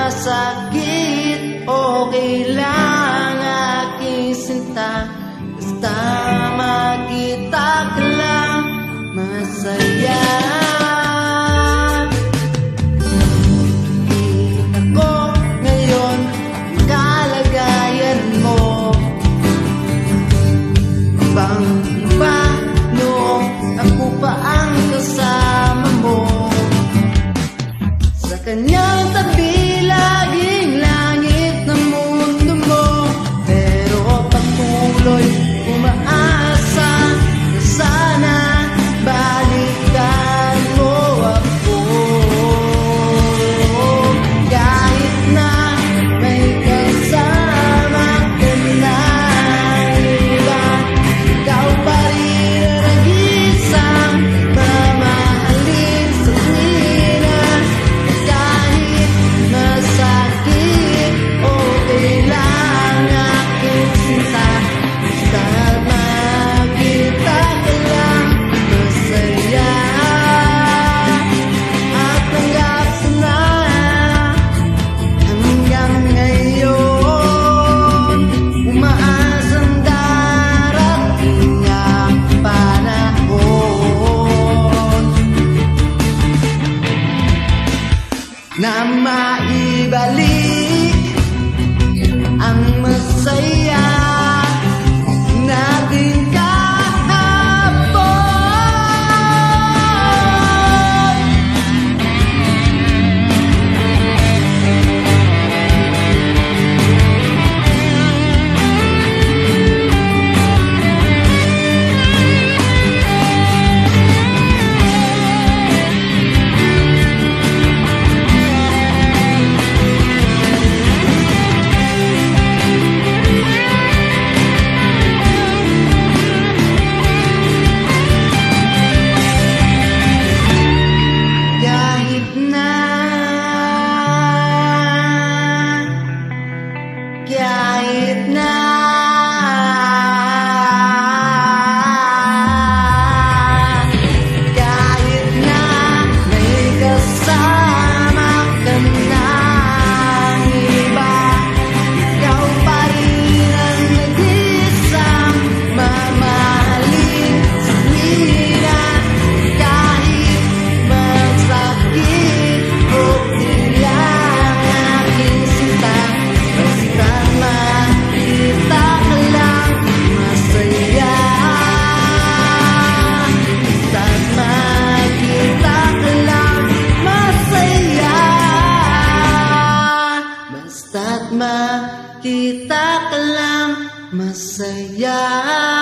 masakit, okay lang aking sinta. Basta makita ka lang, masaya. Kita ko ngayon ang kalagayan mo, ibang iba noong ako pa ang kasama mo. Sa kanyang tabi laging langit ng mundo mo, pero patuloy umaasa na sana balikan mo ako. Kahit na may kasama ka na iba, ikaw pa rin ang nag-isang mamahalin sa tuwina. Kahit masakit, okay lang aking sinta. Basta makita ka lang, masaya. At tanggap ko na hanggang ngayon, umaasang darating ang panahon na maibalik ang masaya nating kahapon. Kahit na may kasama ka na iba, ikaw pa rin ang nag-isang mamahalin sa tuwina. Kahit masakit, okay lang aking sinta. Basta makita ka lang, masaya. Basta makita ka lang, masaya. Basta't makita ka lang, masaya.